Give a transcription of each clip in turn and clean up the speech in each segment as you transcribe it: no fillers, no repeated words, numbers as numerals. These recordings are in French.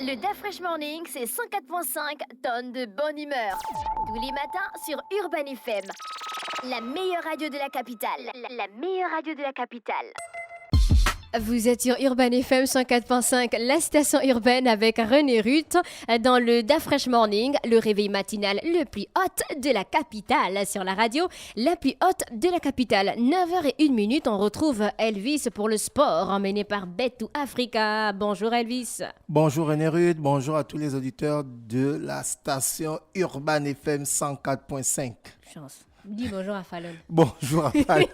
Le DaFresh Morning, c'est 104.5 tonnes de bonne humeur. Tous les matins sur Urban FM. La meilleure radio de la capitale. La meilleure radio de la capitale. Vous êtes sur Urban FM 104.5, la station urbaine avec René Ruth dans le DaFresh Morning, le réveil matinal le plus hot de la capitale sur la radio, la plus haute de la capitale. 9h01, on retrouve Elvis pour le sport emmené par Bet2Africa. Bonjour Elvis. Bonjour René Ruth, bonjour à tous les auditeurs de la station Urban FM 104.5. Chance. Dis bonjour à Fallon. Bonjour à Fallon.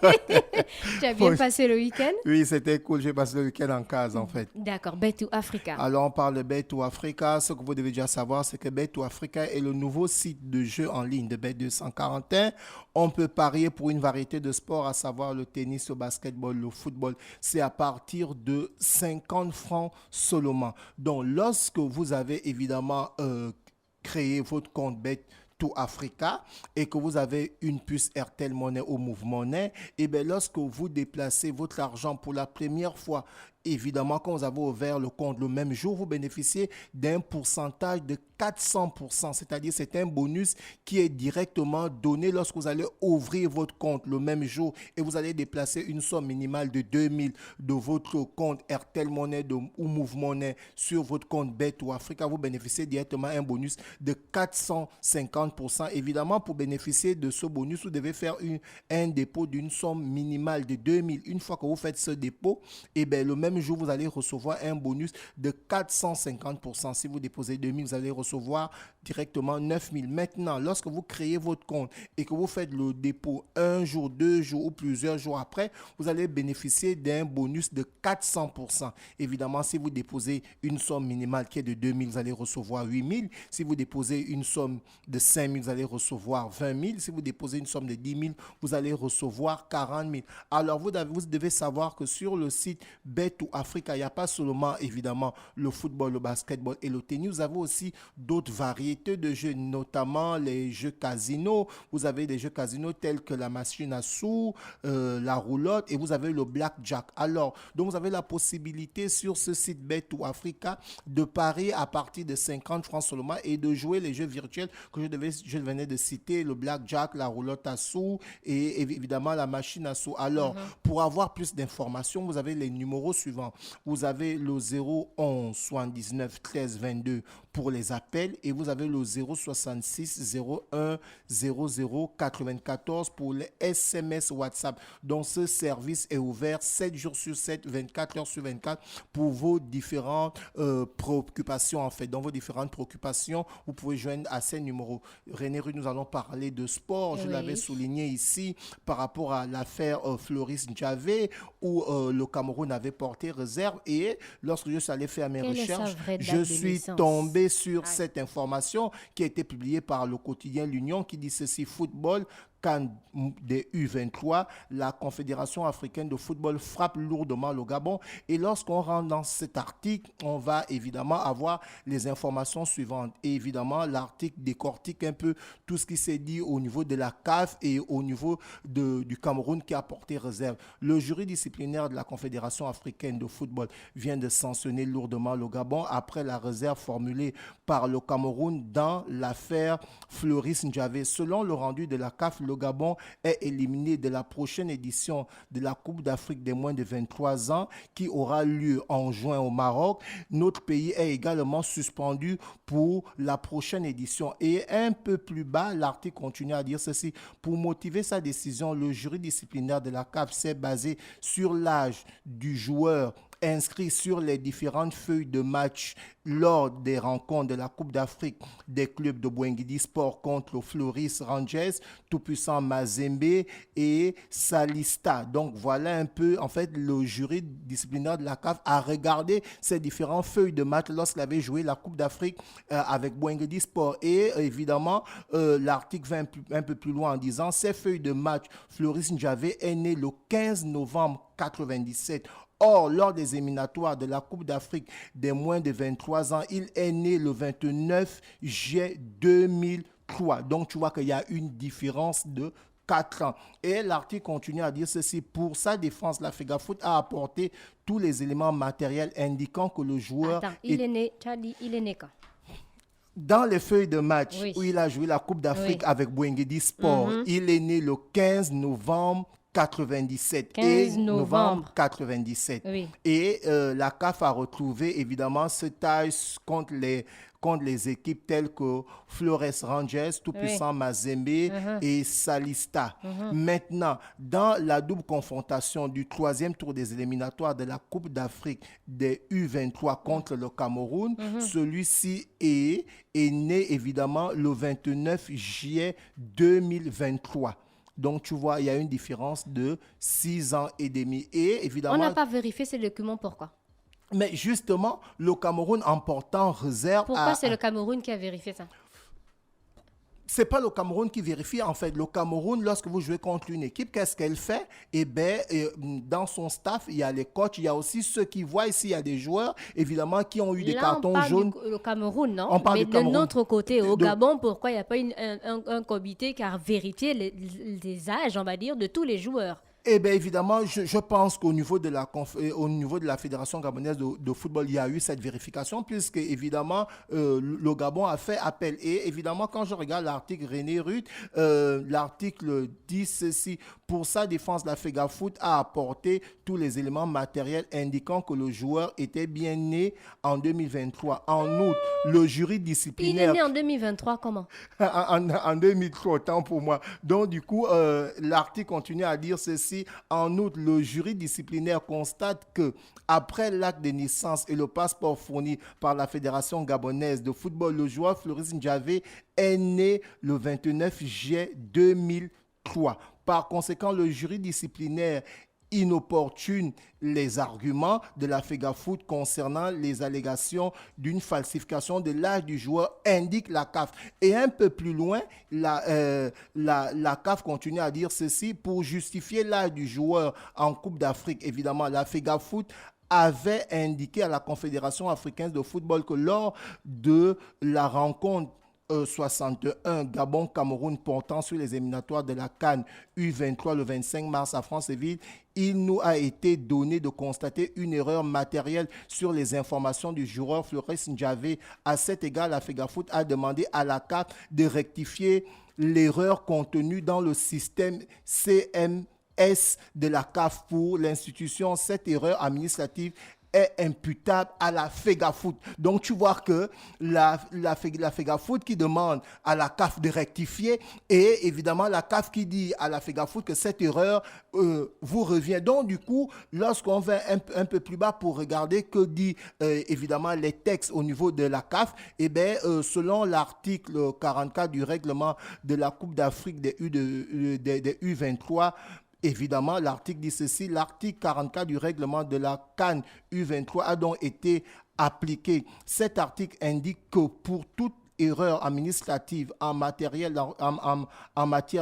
Tu as bien passé le week-end? Oui, c'était cool. J'ai passé le week-end en case, en fait. D'accord, Bet2Africa. Alors, on parle de Bet2Africa. Ce que vous devez déjà savoir, c'est que Bet2Africa est le nouveau site de jeu en ligne de Bet241. On peut parier pour une variété de sports, à savoir le tennis, le basketball, le football. C'est à partir de 50 francs seulement. Donc, lorsque vous avez évidemment créé votre compte Bet2Africa et que vous avez une puce RTL Money ou Move Money, et bien lorsque vous déplacez votre argent pour la première fois, évidemment, quand vous avez ouvert le compte le même jour, vous bénéficiez d'un pourcentage de 400%, c'est-à-dire c'est un bonus qui est directement donné lorsque vous allez ouvrir votre compte le même jour et vous allez déplacer une somme minimale de 2000 de votre compte RTL Money ou Move Money sur votre compte Bet2Africa, vous bénéficiez directement un bonus de 450%. Évidemment, pour bénéficier de ce bonus, vous devez faire un dépôt d'une somme minimale de 2000. Une fois que vous faites ce dépôt, et bien le même jour, vous allez recevoir un bonus de 450%. Si vous déposez 2000, vous allez recevoir directement 9000. Maintenant, lorsque vous créez votre compte et que vous faites le dépôt un jour, 2 jours ou plusieurs jours après, vous allez bénéficier d'un bonus de 400%. Évidemment, si vous déposez une somme minimale qui est de 2000, vous allez recevoir 8000. Si vous déposez une somme de 5000, vous allez recevoir 20 000. Si vous déposez une somme de 10 000, vous allez recevoir 40 000. Alors, vous devez savoir que sur le site Bet2Africa, il n'y a pas seulement, évidemment, le football, le basketball et le tennis. Vous avez aussi d'autres variétés de jeux, notamment les jeux casino. Vous avez des jeux casino tels que la machine à sous, la roulotte et vous avez le blackjack. Alors, donc vous avez la possibilité sur ce site Bet2Africa de parier à partir de 50 francs seulement et de jouer les jeux virtuels que je venais de citer, le blackjack, la roulotte à sous et évidemment la machine à sous. Alors, pour avoir plus d'informations, vous avez les numéros suivants. Vous avez le 011 79 13 22 pour les appels et vous avez le 066 01 00 94 pour les SMS WhatsApp. Donc ce service est ouvert 7 jours sur 7, 24 heures sur 24 pour vos différentes préoccupations en fait. Dans vos différentes préoccupations, vous pouvez joindre à ces numéros. René Rue, nous allons parler de sport. Je l'avais souligné ici par rapport à l'affaire Floris Ndjave où le Cameroun avait porté réserve et lorsque je suis allé faire mes recherches, je suis tombé sur cette information qui a été publiée par le quotidien L'Union qui dit ceci: football, CAN des U23, la Confédération africaine de football frappe lourdement le Gabon. Et lorsqu'on rentre dans cet article, on va évidemment avoir les informations suivantes. Et évidemment, l'article décortique un peu tout ce qui s'est dit au niveau de la CAF et au niveau du Cameroun qui a porté réserve. Le jury disciplinaire de la Confédération africaine de football vient de sanctionner lourdement le Gabon après la réserve formulée par le Cameroun dans l'affaire Floris Ndjave. Selon le rendu de la CAF, le Gabon est éliminé de la prochaine édition de la Coupe d'Afrique des moins de 23 ans qui aura lieu en juin au Maroc. Notre pays est également suspendu pour la prochaine édition. Et un peu plus bas, l'article continue à dire ceci: pour motiver sa décision, le jury disciplinaire de la CAF s'est basé sur l'âge du joueur inscrit sur les différentes feuilles de match lors des rencontres de la Coupe d'Afrique des clubs de Bouengidi Sport contre le Floris Rangers, Tout-Puissant Mazembe et Salista. Donc voilà un peu, en fait, le jury disciplinaire de la CAF a regardé ces différentes feuilles de match lorsqu'il avait joué la Coupe d'Afrique avec Bouengidi Sport. Et évidemment, l'article va un peu plus loin en disant ces feuilles de match, Floris Ndjave est né le 15 novembre 1997. Or, lors des éliminatoires de la Coupe d'Afrique des moins de 23 ans, il est né le 29 juillet 2003. Donc, tu vois qu'il y a une différence de 4 ans. Et l'article continue à dire ceci. Pour sa défense, la FEGAFOOT a apporté tous les éléments matériels indiquant que le joueur... Attends, il est né, tu as dit, il est né quand? Dans les feuilles de match Oui. où il a joué la Coupe d'Afrique Oui. avec Boengedi Sport, il est né le 15 novembre 97. 15 novembre 97. Oui. Et la CAF a retrouvé évidemment ce taille contre les équipes telles que Flores Rangers, Tout-Puissant Mazembe et Salista. Maintenant, dans la double confrontation du troisième tour des éliminatoires de la Coupe d'Afrique des U23 contre le Cameroun, celui-ci est né évidemment le 29 juillet 2023. Donc, tu vois, il y a une différence de 6 ans et demi. Et évidemment... On n'a pas vérifié ces documents, pourquoi? Mais justement, le Cameroun en portant réserve... Pourquoi c'est le Cameroun qui a vérifié ça? C'est pas le Cameroun qui vérifie. En fait, le Cameroun, lorsque vous jouez contre une équipe, qu'est-ce qu'elle fait? Eh bien, dans son staff, il y a les coachs, il y a aussi ceux qui voient s'il y a des joueurs, évidemment, qui ont eu des cartons jaunes. Le Cameroun, non? On parle Mais du de Cameroun. notre côté, au Gabon, pourquoi il n'y a pas un comité qui a vérifié les âges, on va dire, de tous les joueurs? Eh bien, évidemment, je pense qu'au niveau de la Fédération gabonaise de football, il y a eu cette vérification, puisque, évidemment, le Gabon a fait appel. Et, évidemment, quand je regarde l'article René Ruth, l'article dit ceci. Pour sa défense, la FEGAFOOT a apporté tous les éléments matériels indiquant que le joueur était bien né en 2023. En outre, le jury disciplinaire... Il est né en 2023, comment? en 2003, autant pour moi. Donc, du coup, l'article continue à dire ceci. En outre, le jury disciplinaire constate que après l'acte de naissance et le passeport fourni par la Fédération gabonaise de football, le joueur Floris Ndjavé est né le 29 juillet 2003. Par conséquent, le jury disciplinaire inopportune les arguments de la FEGAFOOT concernant les allégations d'une falsification de l'âge du joueur, indique la CAF. Et un peu plus loin, la CAF continue à dire ceci. Pour justifier l'âge du joueur en Coupe d'Afrique, évidemment, la FEGAFOOT avait indiqué à la Confédération africaine de football que lors de la rencontre 61 Gabon-Cameroun portant sur les éliminatoires de la CAN U23 le 25 mars à Franceville, il nous a été donné de constater une erreur matérielle sur les informations du joueur Floris Ndjavé. À cet égard, la FEGAFOOT a demandé à la CAF de rectifier l'erreur contenue dans le système CMS de la CAF pour l'institution. Cette erreur administrative est imputable à la FEGAFOOT. Donc, tu vois que la FEGAFOOT qui demande à la CAF de rectifier et évidemment la CAF qui dit à la FEGAFOOT que cette erreur vous revient. Donc, du coup, lorsqu'on va un peu plus bas pour regarder que dit évidemment les textes au niveau de la CAF, eh bien, selon l'article 44 du règlement de la Coupe d'Afrique des U23, évidemment, l'article dit ceci. L'article 44 du règlement de la CAN U23 a donc été appliqué. Cet article indique que pour toute erreur administrative en matière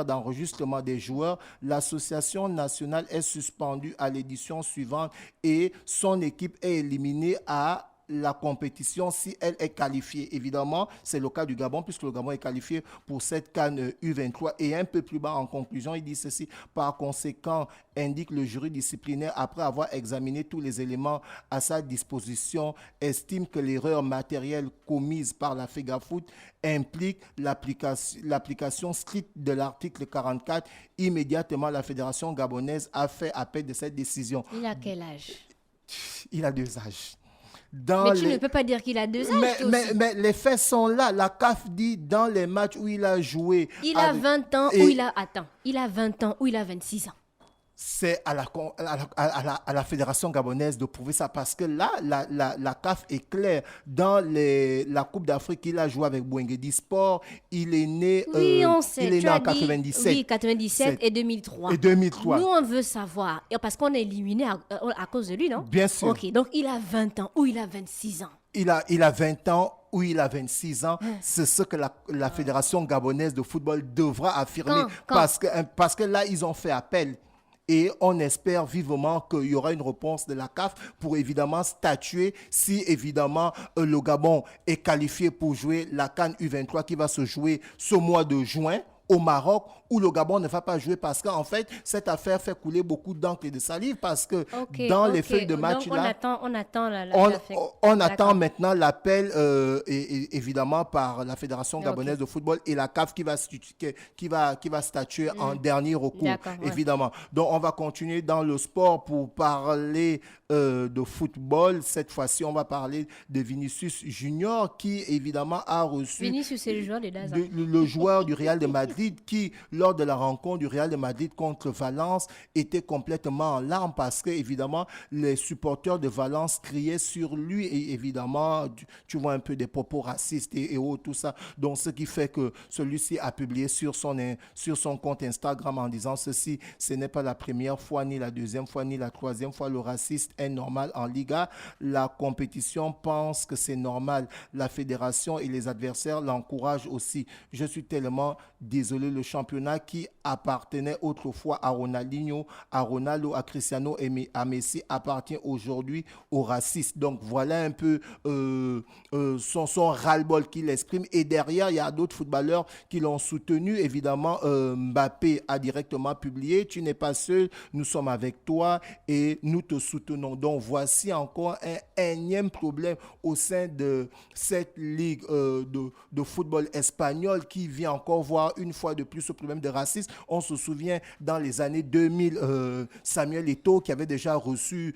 d'enregistrement des joueurs, l'association nationale est suspendue à l'édition suivante et son équipe est éliminée à la compétition si elle est qualifiée. Évidemment, c'est le cas du Gabon puisque le Gabon est qualifié pour cette CAN U23. Et un peu plus bas, en conclusion, il dit ceci. Par conséquent, indique le jury disciplinaire, après avoir examiné tous les éléments à sa disposition, estime que l'erreur matérielle commise par la FEGAFOOT implique l'application stricte de l'article 44. Immédiatement, la Fédération gabonaise a fait appel de cette décision. Il a quel âge? Il a 2 âges. Mais tu ne peux pas dire qu'il a 2 âges. Mais les faits sont là. La CAF dit dans les matchs où il a joué. Il a 20 ans ou il a... Attends. Il a 20 ans ou il a 26 ans. C'est à la Fédération gabonaise de prouver ça parce que là, la CAF est claire. Dans la Coupe d'Afrique, il a joué avec Boengedi Sport. Il est né, oui, on sait. Il est né en 97. Oui, 97 et 2003. Et 2003. Nous, on veut savoir. Parce qu'on est éliminé à cause de lui, non? Bien sûr. OK, donc il a 20 ans ou il a 26 ans. Il a 20 ans ou il a 26 ans. C'est ce que la Fédération gabonaise de football devra affirmer. Parce que là, ils ont fait appel. Et on espère vivement qu'il y aura une réponse de la CAF pour évidemment statuer si évidemment le Gabon est qualifié pour jouer la CAN U23 qui va se jouer ce mois de juin au Maroc où le Gabon ne va pas jouer parce qu'en fait, cette affaire fait couler beaucoup d'encre et de salive parce que dans les feuilles de match, donc, là, on attend on attend D'accord. maintenant l'appel, évidemment, par la Fédération gabonaise de football et la CAF qui va statuer en dernier recours, D'accord, ouais. évidemment. Donc, on va continuer dans le sport pour parler de football. Cette fois-ci, on va parler de Vinicius Junior qui, évidemment, a reçu Vinicius, c'est le joueur des Daza. le joueur du Real de Madrid qui, lors de la rencontre du Real de Madrid contre Valence, était complètement en larmes parce que, évidemment, les supporters de Valence criaient sur lui et, évidemment, tu vois un peu des propos racistes et autres, tout ça. Donc, ce qui fait que celui-ci a publié sur son compte Instagram en disant ceci: ce n'est pas la première fois, ni la deuxième fois, ni la troisième fois. Le racisme est normal en Liga. La compétition pense que c'est normal. La fédération et les adversaires l'encouragent aussi. Je suis tellement désolé. Le championnat qui appartenait autrefois à Ronaldinho, à Ronaldo, à Cristiano et à Messi appartient aujourd'hui aux racistes. Donc voilà un peu son ras-le-bol qu'il exprime. Et derrière, il y a d'autres footballeurs qui l'ont soutenu. Évidemment, Mbappé a directement publié: tu n'es pas seul, nous sommes avec toi et nous te soutenons. Donc voici encore un énième problème au sein de cette ligue de football espagnol qui vient encore voir une fois de plus ce problème de racisme. On se souvient dans les années 2000, Samuel Eto'o qui avait déjà reçu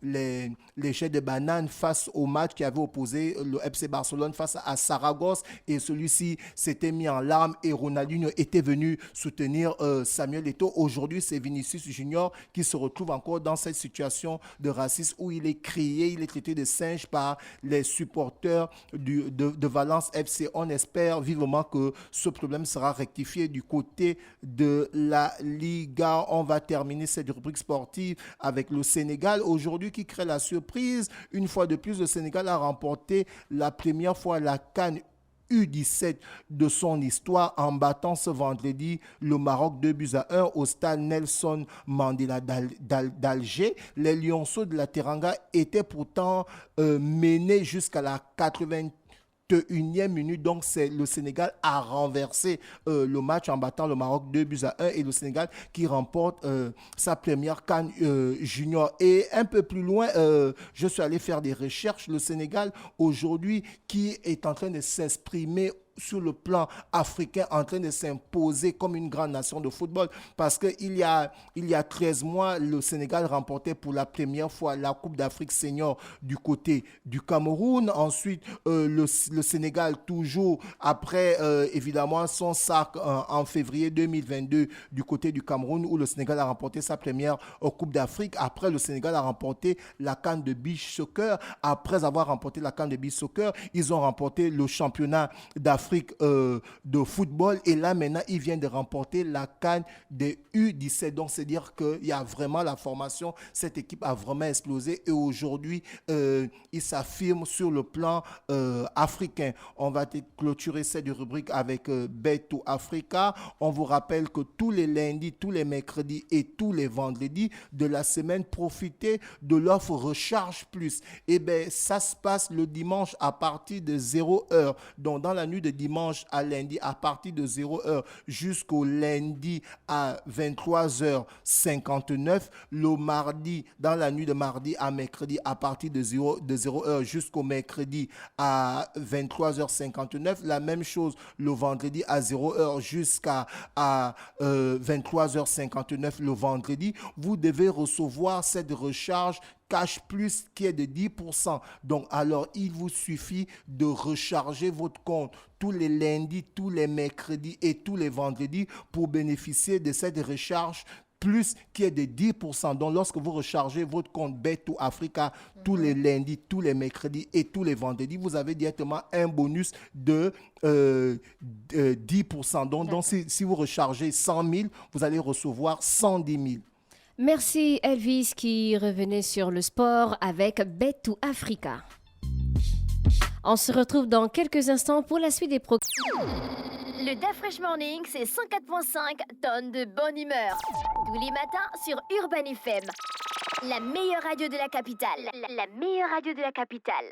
les jets de banane face au match qui avait opposé le FC Barcelone face à Saragosse, et celui-ci s'était mis en larmes et Ronaldinho était venu soutenir Samuel Eto'o. Aujourd'hui, c'est Vinicius Junior qui se retrouve encore dans cette situation de racisme où il est crié, il est traité de singe par les supporters de Valence FC. On espère vivement que ce problème sera rectifié du côté de la Liga. On va terminer cette rubrique sportive avec le Sénégal aujourd'hui qui crée la surprise. Une fois de plus, le Sénégal a remporté la première fois la CAN U17 de son histoire en battant ce vendredi le Maroc 2-1 au stade Nelson Mandela d'Alger. Les Lionceaux de la Teranga étaient pourtant menés jusqu'à la 81e minute. Donc le Sénégal a renversé le match en battant le Maroc 2-1 et le Sénégal qui remporte sa première CAN junior. Et un peu plus loin, je suis allé faire des recherches. Le Sénégal aujourd'hui qui est en train de s'exprimer sur le plan africain, en train de s'imposer comme une grande nation de football, parce qu'il y a 13 mois, le Sénégal remportait pour la première fois la Coupe d'Afrique senior du côté du Cameroun. Ensuite, le Sénégal, toujours après évidemment son sac en février 2022 du côté du Cameroun, où le Sénégal a remporté sa première Coupe d'Afrique. Après, le Sénégal a remporté la CAN de beach soccer. Après avoir remporté la CAN de beach soccer, ils ont remporté le championnat d'Afrique de football, et là maintenant il vient de remporter la CAN des U17. Donc c'est dire qu'il y a vraiment la formation, cette équipe a vraiment explosé et aujourd'hui il s'affirme sur le plan africain. On va clôturer cette rubrique avec Bet to Africa. On vous rappelle que tous les lundis, tous les mercredis et tous les vendredis de la semaine, profitez de l'offre Recharge Plus. Et bien ça se passe le dimanche à partir de 0h. Donc dans la nuit de dimanche à lundi à partir de 0h jusqu'au lundi à 23h59. Le mardi, dans la nuit de mardi à mercredi à partir de 0h jusqu'au mercredi à 23h59. La même chose le vendredi à 0h jusqu'à 23h59 le vendredi. Vous devez recevoir cette recharge Cash Plus qui est de 10%. Donc, alors, il vous suffit de recharger votre compte tous les lundis, tous les mercredis et tous les vendredis pour bénéficier de cette recharge plus qui est de 10%. Donc, lorsque vous rechargez votre compte Bet to Africa tous les lundis, tous les mercredis et tous les vendredis, vous avez directement un bonus de 10%. Donc si vous rechargez 100 000, vous allez recevoir 110 000. Merci Elvis qui revenait sur le sport avec Bet to Africa. On se retrouve dans quelques instants pour la suite des programmes. Le DaFresh Morning, c'est 104.5 tonnes de bonne humeur. Tous les matins sur Urban FM. La meilleure radio de la capitale. La meilleure radio de la capitale.